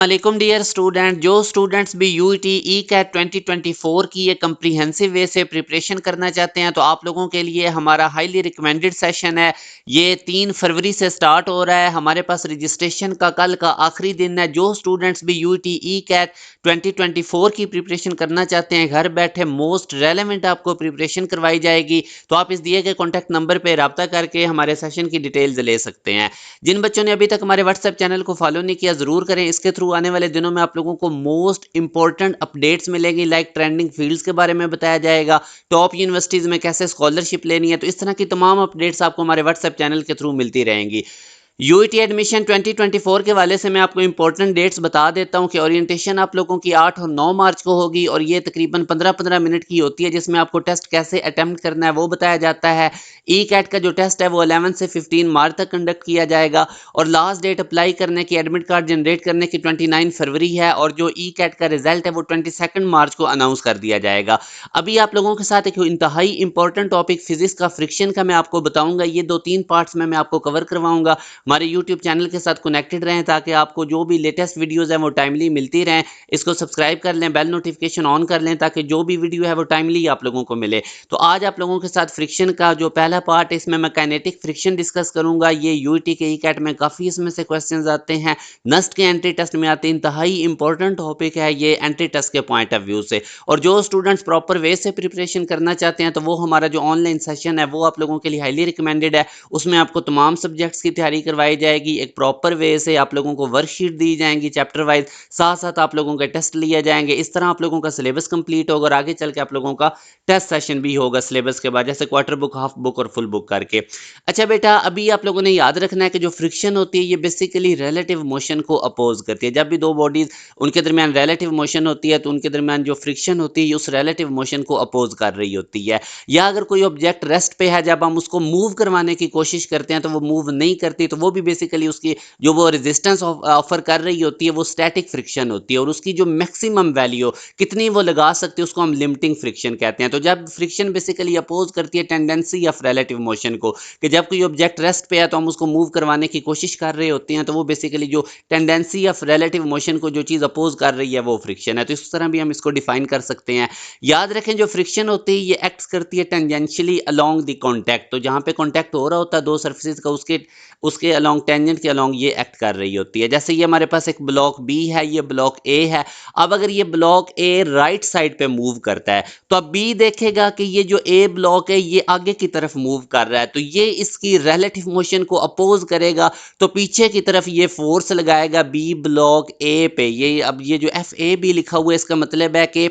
वालेकुम dear student. जो students भी यूईटी ई कैट 2024 की ये कम्प्रीहेंसिव वे से प्रिपरेशन करना चाहते हैं तो आप लोगों के लिए हमारा हाईली रिकमेंडेड सेशन है। ये 3 फरवरी से स्टार्ट हो रहा है। हमारे पास रजिस्ट्रेशन का कल का आखिरी दिन है। जो स्टूडेंट्स भी यूईटी ई कैट 2024 की प्रिपरेशन करना चाहते हैं, घर बैठे मोस्ट रेलेवेंट आपको प्रिपरेशन करवाई जाएगी। तो आप इस दिए गए कॉन्टैक्ट नंबर पर रब्ता करके हमारे सेशन की डिटेल्स ले सकते हैं। जिन बच्चों ने अभी तक हमारे व्हाट्सएप चैनल को फॉलो नहीं किया, जरूर करें। इसके थ्रू आने वाले दिनों में आप लोगों को मोस्ट इंपॉर्टेंट अपडेट्स मिलेंगी, लाइक ट्रेंडिंग फील्ड्स के बारे में बताया जाएगा, टॉप यूनिवर्सिटीज में कैसे स्कॉलरशिप लेनी है। तो इस तरह की तमाम अपडेट्स आपको हमारे व्हाट्सएप चैनल के थ्रू मिलती रहेंगी। यूईटी एडमिशन 2024 के वाले से मैं आपको इंपॉर्टेंट डेट्स बता देता हूं कि ओरिएंटेशन आप लोगों की 8 और 9 मार्च को होगी और ये तकरीबन 15-15 मिनट की होती है, जिसमें आपको टेस्ट कैसे अटेम्प्ट करना है वो बताया जाता है। ई कैट का जो टेस्ट है वो 11 से 15 मार्च तक कंडक्ट किया जाएगा और लास्ट डेट अप्लाई करने की, एडमिट कार्ड जनरेट करने की 29 फरवरी है और जो ई कैट का रिजल्ट है वो 22 मार्च को अनाउंस कर दिया जाएगा। अभी आप लोगों के साथ एक इंतहाई इंपॉर्टेंट टॉपिक फिजिक्स का फ्रिक्शन का मैं आपको बताऊंगा। ये 2-3 पार्ट्स में मैं आपको कवर करवाऊंगा। हमारे यूट्यूब चैनल के साथ कनेक्टेड रहें ताकि आपको जो भी लेटेस्ट वीडियोस हैं वो टाइमली मिलती रहें। इसको सब्सक्राइब कर लें, बेल नोटिफिकेशन ऑन कर लें ताकि जो भी वीडियो है वो टाइमली आप लोगों को मिले। तो आज आप लोगों के साथ फ्रिक्शन का जो पहला पार्ट है, इसमें मैं काइनेटिक फ्रिक्शन डिस्कस करूंगा। ये यूईटी के ई कैट में काफ़ी इसमें से क्वेश्चन आते हैं, नस्ट के एंट्री टेस्ट में आते हैं। इंतहाई इंपॉर्टेंट टॉपिक है ये एंट्री टेस्ट के पॉइंट ऑफ व्यू से। और जो स्टूडेंट्स प्रॉपर वे से प्रिपरेशन करना चाहते हैं तो वो हमारा जो ऑनलाइन सेशन है वो आप लोगों के लिए हाईली रिकमेंडेड है। उसमें आपको तमाम सब्जेक्ट्स की तैयारी करवाई जाएगी, एक प्रॉपर वे से आप लोगों को वर्कशीट दी जाएंगी चैप्टर वाइज, साथ साथ आप लोगों के टेस्ट लिए जाएंगे। इस तरह आप लोगों का सिलेबस कंप्लीट होगा और आगे चल के आप लोगों का टेस्ट सेशन भी होगा सिलेबस के बाद, जैसे क्वार्टर बुक, हाफ बुक और फुल बुक करके। अच्छा बेटा, अभी आप लोगों ने याद रखना है कि जो फ्रिक्शन होती है ये बेसिकली रिलेटिव मोशन को अपोज करती है। जब भी दो बॉडीज उनके दरमियान रिलेटिव मोशन होती है तो उनके दरमियान जो फ्रिक्शन होती है उस रिलेटिव मोशन को अपोज कर रही होती है। या अगर कोई ऑब्जेक्ट रेस्ट पे है, जब हम उसको मूव करवाने की कोशिश करते हैं तो वो मूव नहीं करती, तो वो भी बेसिकली उसकी जो वो रेजिस्टेंस ऑफर कर रही होती है वो स्टैटिक फ्रिक्शन होती है। और उसकी जो मैक्सिमम वैल्यू कितनी वो लगा सकती है उसको हम लिमिटिंग फ्रिक्शन कहते हैं। तो जब फ्रिक्शन बेसिकली अपोज करती है टेंडेंसी ऑफ रिलेटिव मोशन को, कि जब कोई ऑब्जेक्ट रेस्ट पे है तो हम उसको मूव करवाने की कोशिश कर रहे होते हैं, तो वो बेसिकली जो टेंडेंसी ऑफ रिलेटिव मोशन को जो चीज़ अपोज कर रही है वो फ्रिक्शन है। तो इस तरह भी हम इसको डिफाइन कर सकते हैं। याद रखें, जो फ्रिक्शन होती है ये एक्ट करती है टेंजेंशियली अलोंग द कॉन्टैक्ट। तो जहां पे कॉन्टैक्ट हो रहा होता है दो सर्फेसिस का, उसके उसके अलोंग, टेंजेंट के अलोंग ये एक्ट कर रही होती है। जैसे ये हमारे पास एक ब्लॉक बी है, ये ब्लॉक ए है। अब अगर ये ब्लॉक ए राइट साइड पे मूव करता है तो अब बी देखेगा कि ये जो ए ब्लॉक है ये आगे की तरफ मूव कर रहा है, तो ये इसकी रिलेटिव मोशन को अपोज करेगा। तो पीछे की तरफ ये फोर्स लगाएगा बी ब्लॉक ए पे। ये अब ये जो एफ ए बी लिखा हुआ है इसका मतलब है कि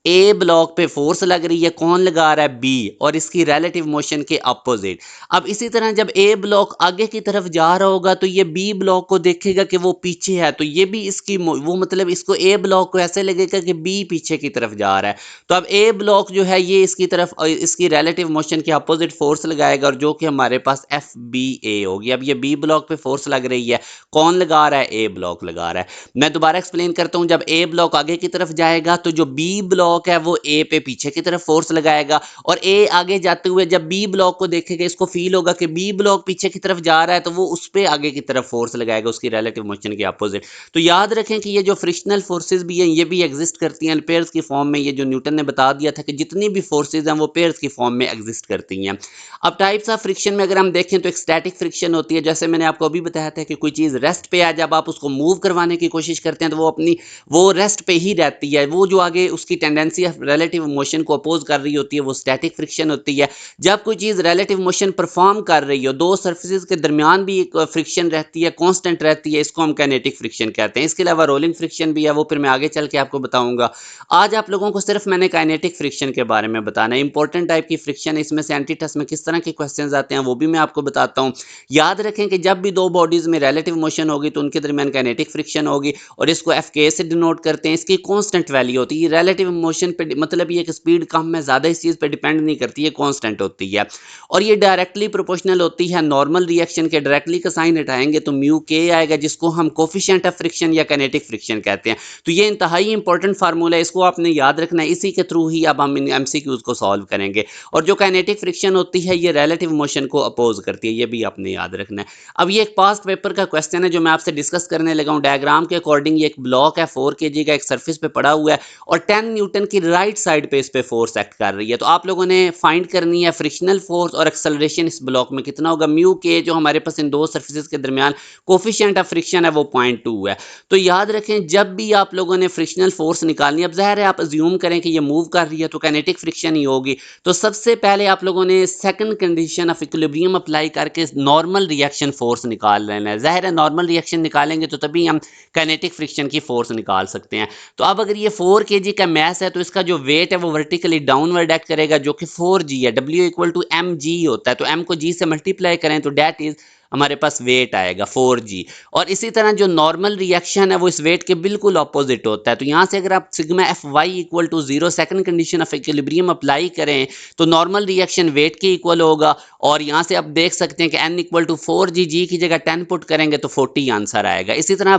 ए ब्लॉक पे फोर्स लग रही है, कौन लगा रहा है, बी, और इसकी रिलेटिव मोशन के अपोजिट। अब इसी तरह जब ए ब्लॉक आगे की तरफ जा रहा होगा तो ये बी ब्लॉक को देखेगा कि वो पीछे है, तो ये भी इसकी वो मतलब इसको ए ब्लॉक को ऐसे लगेगा कि बी पीछे की तरफ जा रहा है। तो अब ए ब्लॉक जो है ये इसकी तरफ इसकी रिलेटिव मोशन के अपोजिट फोर्स लगाएगा, और जो कि हमारे पास एफ बी ए होगी। अब ये बी ब्लॉक पे फोर्स लग रही है, कौन लगा रहा है, ए ब्लॉक लगा रहा है। मैं दोबारा एक्सप्लेन करता हूं, जब ए ब्लॉक आगे की तरफ जाएगा तो जो बी ब्लॉक है वो ए पे पीछे की तरफ फोर्स लगाएगा, और ए आगे जाते हुए जब बी ब्लॉक को देखेगा इसको फील होगा कि बी ब्लॉक पीछे की तरफ जा रहा है, तो वो उस पे आगे की तरफ फोर्स लगाएगा उसकी रिलेटिव मोशन के अपोजिट। तो याद रखें कि ये जो फ्रिक्शनल फोर्सेस भी हैं ये भी एग्जिस्ट करती हैं पेयर्स की फॉर्म में। ये जो न्यूटन ने बता दिया था कि जितनी भी फोर्सेज हैं वो पेयर्स की फॉर्म में एग्जिस्ट करती हैं। अब टाइप्स ऑफ फ्रिक्शन में अगर हम देखें तो एक स्टैटिक फ्रिक्शन होती है, जैसे मैंने आपको अभी बताया था कि कोई चीज़ रेस्ट पे है, जब आप उसको मूव करवाने की कोशिश करते हैं तो वो रेस्ट पे ही रहती है। वो जो आगे उसकी टेंडेंसी ऑफ रिलेटिव मोशन को अपोज कर रही होती है वो स्टैटिक फ्रिक्शन होती है। जब कोई चीज़ रिलेटिव मोशन परफॉर्म कर रही हो, दो सर्फेसिस के दरमियान भी एक फ्रिक्शन रहती है, कांस्टेंट रहती है, इसको हम काइनेटिक फ्रिक्शन कहते हैं। इसके अलावा रोलिंग फ्रिक्शन भी है, वो फिर मैं आगे चल के आपको बताऊंगा। आज आप लोगों को सिर्फ मैंने काइनेटिक फ्रिक्शन के बारे में बताना है। इंपॉर्टेंट टाइप की फ्रिक्शन है, इसमें से एंटी टेस्ट में किस तरह के क्वेश्चन आते हैं वो भी मैं आपको बताता हूँ। याद रखें कि जब भी दो बॉडीज में रिलेटिव मोशन होगी तो उनके दरमियान काइनेटिक फ्रिक्शन होगी, और इसको एफ के से डिनोट करते हैं। इसकी कांस्टेंट वैल्यू होती है। रिलेटिव मोशन पे मतलब ये कि स्पीड कम है ज़्यादा इस चीज़ पे डिपेंड नहीं करती है, कांस्टेंट होती है और ये डायरेक्टली प्रोपोर्शनल होती है नॉर्मल रिएक्शन के। डायरेक्टली का साइन हटाएंगे तो म्यू के आएगा जिसको हम कोफिशिएंट ऑफ फ्रिक्शन या काइनेटिक फ्रिक्शन कहते हैं। तो ये इंतहाई इंपॉर्टेंट फार्मूला है, इसको आपने याद रखना है, इसी के थ्रू ही अब हम इन एमसीक्यूज को सॉल्व करेंगे। और जो काइनेटिक फ्रिक्शन होती है ये रिलेटिव मोशन को अपोज करती है, ये भी आपने याद रखना है। अब ये एक पास्ट पेपर का क्वेश्चन है जो मैं आपसे डिस्कस करने लगा हूँ। डायग्राम के अकॉर्डिंग ये एक ब्लॉक है 4 kg का, एक सरफेस पे पड़ा हुआ है और 10 न्यूटन की राइट साइड पे इस पे फोर्स एक्ट कर रही है। तो आप लोगों ने फाइंड करनी है फ्रिक्शनल फोर्स और एक्सेलरेशन इस ब्लॉक में कितना होगा। म्यू के जो हमारे पास इन दो सरफेसेस के दरमियान कोफिशिएंट ऑफ फ्रिक्शन है वो 0.2 है। तो याद रखें जब भी आप लोगों ने फ्रिक्शनल फोर्स निकालनी, अब ज़ाहिर है आप अज्यूम करें कि ये मूव कर रही है तो काइनेटिक फ्रिक्शन ही होगी। तो सबसे पहले आप लोगों ने second condition of equilibrium apply करके नॉर्मल रिएक्शन फोर्स निकाल लेना है। ज़ाहिर है नॉर्मल रिएक्शन निकालेंगे तो तभी हम काइनेटिक फ्रिक्शन की फोर्स निकाल सकते हैं। तो अब अगर ये 4 kg का मैस है तो इसका जो वेट है वो वर्टिकली डाउनवर्ड एक्ट करेगा जो कि 4g है। W इक्वल टू mg होता है, तो m को g से मल्टीप्लाई करें तो डेट इज हमारे पास वेट आएगा 4g। और इसी तरह जो नॉर्मल रिएक्शन है वो इस वेट के बिल्कुल ऑपोजिट होता है। तो यहाँ से अगर आप sigma F Y equal to 0 second condition of equilibrium apply करें तो नॉर्मल रिएक्शन वेट के इक्वल होगा। और यहाँ से आप देख सकते हैं कि n equal to 4g, g की जगह 10 पुट करेंगे तो 40 आंसर आएगा। इसी तरह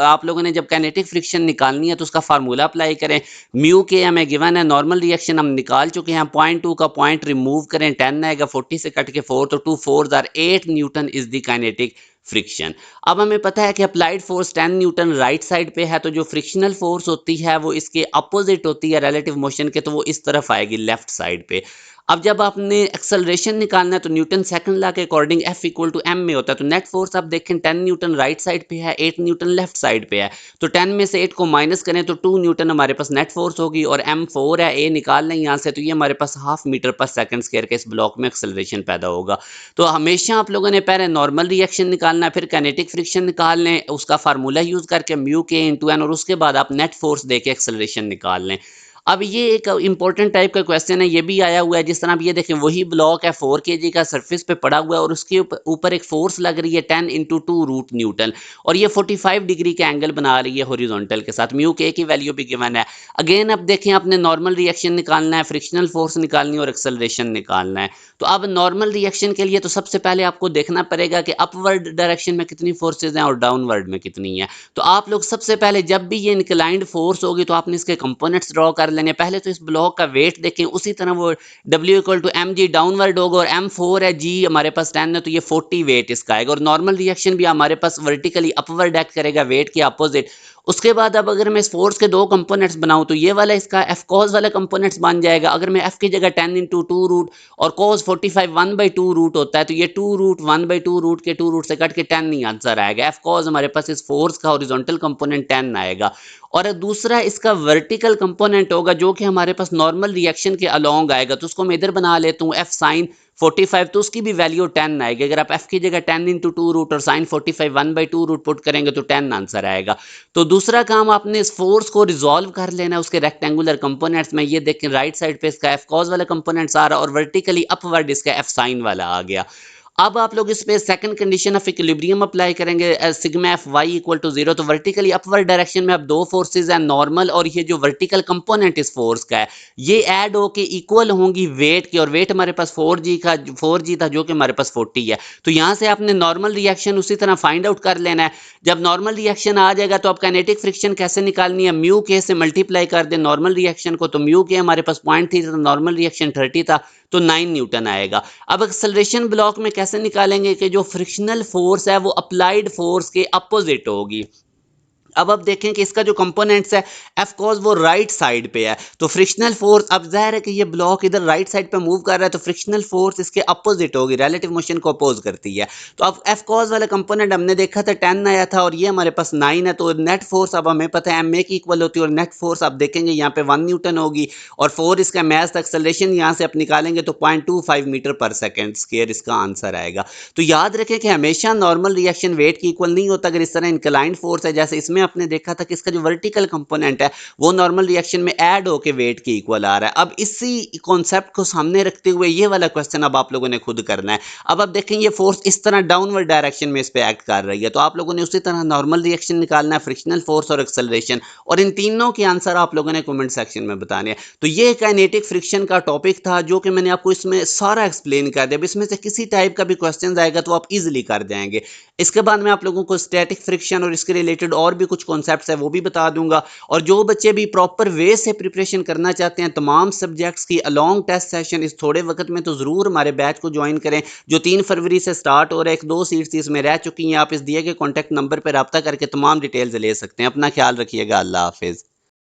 आप लोगों ने जब काइनेटिक फ्रिक्शन निकालनी है तो उसका फार्मूला अप्लाई करें। म्यू के हमें गिवन है, नॉर्मल रिएक्शन हम निकाल चुके हैं, 0.2 का पॉइंट रिमूव करें, 10 आएगा, 40 से कट के 4 तो 2 4 are 8 newton is the kinetic friction. अब हमें पता है कि applied force 10 newton right side पे है, तो जो फ्रिक्शनल फोर्स होती है वो इसके अपोजिट होती है रिलेटिव मोशन के, तो वो इस तरफ आएगी लेफ्ट साइड पे। अब जब आपने एक्सेलरेशन निकालना है तो न्यूटन सेकंड लॉ के according F equal to m में होता है। तो नेट फोर्स आप देखें 10 न्यूटन राइट साइड पे है, 8 न्यूटन लेफ्ट साइड पे है। तो 10 में से 8 को माइनस करें तो 2 न्यूटन हमारे पास नेट फोर्स होगी और m 4 है, a निकाल लें यहाँ से, तो ये हमारे पास हाफ मीटर पर सेकंड स्क्वायर के इस ब्लॉक में एक्सेलरेशन पैदा होगा। तो हमेशा आप लोगों ने पहले नॉर्मल रिएक्शन निकालना है, फिर काइनेटिक फ्रिक्शन निकाल लें उसका फार्मूला यूज करके म्यू के इंटू एन, और उसके बाद आप नेट फोर्स देके एक्सेलरेशन निकाल लें। अब ये एक इंपॉर्टेंट टाइप का क्वेश्चन है, ये भी आया हुआ है। जिस तरह आप ये देखें वही ब्लॉक है 4 kg का, सरफेस पे पड़ा हुआ है और उसके ऊपर एक फोर्स लग रही है 10 इंटू 2 रूट न्यूटन और ये 45 डिग्री का एंगल बना रही है हॉरिजॉन्टल के साथ। म्यू के की वैल्यू भी गिवन है। अगेन अब देखें आपने नॉर्मल रिएक्शन निकालना है, फ्रिक्शनल फोर्स निकालनी है और एक्सेलरेशन निकालना है। तो अब नॉर्मल रिएक्शन के लिए तो सबसे पहले आपको देखना पड़ेगा कि अपवर्ड डायरेक्शन में कितनी फोर्सेज हैं और डाउनवर्ड में कितनी है। तो आप लोग सबसे पहले जब भी ये इंक्लाइंड फोर्स होगी तो आपने इसके कंपोनेंट्स ड्रॉ कर लेने। पहले तो इस ब्लॉक का वेट देखें, उसी तरह वो W equal to M G downward होगा और M4 है, G हमारे पास 10 है, तो ये 40 वेट इसका आएगा। और नॉर्मल रिएक्शन भी हमारे पास वर्टिकली अपवर्ड एक्ट करेगा वेट के अपोजिट। उसके बाद अब अगर मैं इस फोर्स के दो कंपोनेंट्स बनाऊं तो ये वाला इसका एफ कॉज वाला कंपोनेंट्स बन जाएगा। अगर मैं एफ की जगह 10 इंटू 2 रूट और कॉज 45 1/2 रूट होता है, तो ये 2 रूट 1/2 रूट के 2 रूट से कट के 10 नहीं आंसर आएगा। एफ कॉज हमारे पास इस फोर्स का हॉरिजॉन्टल कंपोनेंट 10 आएगा। और दूसरा इसका वर्टिकल कंपोनेंट होगा जो कि हमारे पास नॉर्मल रिएक्शन के अलोंग आएगा, तो उसको मैं इधर बना लेता हूँ एफ साइन 45, तो उसकी भी वैल्यू 10 आएगी। अगर आप एफ की जगह 10 इंटू 2 रूट और साइन 45 1/2 रूट पुट करेंगे तो 10 आंसर आएगा। तो दूसरा काम आपने इस फोर्स को रिजॉल्व कर लेना है उसके रेक्टेंगुलर कंपोनेंट्स में। ये देखें राइट साइड पे इसका एफ कॉज वाला कंपोनेंट्स आ रहा है और वर्टिकली अपवर्ड इसका एफ साइन वाला आ गया। अब आप लोग इस पे second condition of equilibrium apply करेंगे, sigma F Y equal to 0। तो वर्टिकली अपवर्ड डायरेक्शन में अब दो फोर्सेज हैं, नॉर्मल और ये जो वर्टिकल कंपोनेंट इस फोर्स का है, ये ऐड होके इक्वल होंगी वेट की। और वेट हमारे पास 4g था जो कि हमारे पास 40 है। तो यहाँ से आपने नॉर्मल रिएक्शन उसी तरह फाइंड आउट कर लेना है। जब नॉर्मल रिएक्शन आ जाएगा तो आप काइनेटिक फ्रिक्शन कैसे निकालनी है, म्यू के से मल्टीप्लाई कर दे नॉर्मल रिएक्शन को, तो म्यू के हमारे पास 0.3 था, नॉर्मल रिएक्शन 30 था, तो 9 न्यूटन आएगा। अब एक्सेलरेशन ब्लॉक में कैसे निकालेंगे कि जो फ्रिक्शनल फोर्स है वो अप्लाइड फोर्स के अपोजिट होगी। अब आप देखें कि इसका जो कंपोनेंट्स है एफ कॉज वो राइट साइड पे है, तो फ्रिक्शनल फोर्स, अब जाहिर है कि ये ब्लॉक इधर राइट साइड पे मूव कर रहा है, तो फ्रिक्शनल फोर्स इसके अपोजिट होगी, रिलेटिव मोशन को अपोज करती है। तो अब एफ कॉज वाला कंपोनेंट हमने देखा था 10 आया था और ये हमारे पास 9 है, तो नेट फोर्स अब हमें पता है एम ए की इक्वल होती है और नेट फोर्स आप देखेंगे यहाँ पे 1 न्यूटन होगी और 4 इसका मैस एक्सेलरेशन यहाँ से आप निकालेंगे तो 0.25 मीटर पर सेकेंड स्क्वायर इसका आंसर आएगा। तो याद रखें कि हमेशा नॉर्मल रिएक्शन वेट की इक्वल नहीं होता। अगर इस तरह इंक्लाइंड फोर्स है जैसे इसमें आपने देखा था कि इसका जो वर्टिकल कंपोनेंट है वो नॉर्मल रिएक्शन में ऐड होके वेट के इक्वल आ रहा है। अब इसी कॉन्सेप्ट को सामने रखते हुए ये वाला क्वेश्चन अब आप लोगों ने खुद करना है। अब आप देखें ये फोर्स इस तरह डाउनवर्ड डायरेक्शन में इस पे एक्ट कर रही है, तो आप लोगों ने उसी तरह नॉर्मल रिएक्शन निकालना है, फ्रिक्शनल फोर्स और एक्सेलरेशन, और इन तीनों के आंसर आप लोगों ने कमेंट सेक्शन में बताने हैं। तो ये काइनेटिक फ्रिक्शन का टॉपिक था जो कि मैंने आपको इसमें सारा एक्सप्लेन कर दिया। अब इसमें से किसी टाइप का भी क्वेश्चन आएगा तो आप इजीली कर जाएंगे। इसके बाद मैं आप लोगों को स्टैटिक फ्रिक्शन और इसके रिलेटेड और भी कुछ कॉन्सेप्ट्स है वो भी बता दूंगा। और जो बच्चे भी प्रॉपर वे से प्रिपरेशन करना चाहते हैं तमाम सब्जेक्ट्स की अलॉन्ग टेस्ट सेशन इस थोड़े वक्त में, तो ज़रूर हमारे बैच को ज्वाइन करें जो 3 फरवरी से स्टार्ट हो रहा है। 1-2 सीट्स इसमें रह चुकी हैं। आप इस दिए गए कॉन्टैक्ट नंबर पर रब्ता करके तमाम डिटेल्स ले सकते हैं। अपना ख्याल रखिएगा। अल्लाह हाफिज़।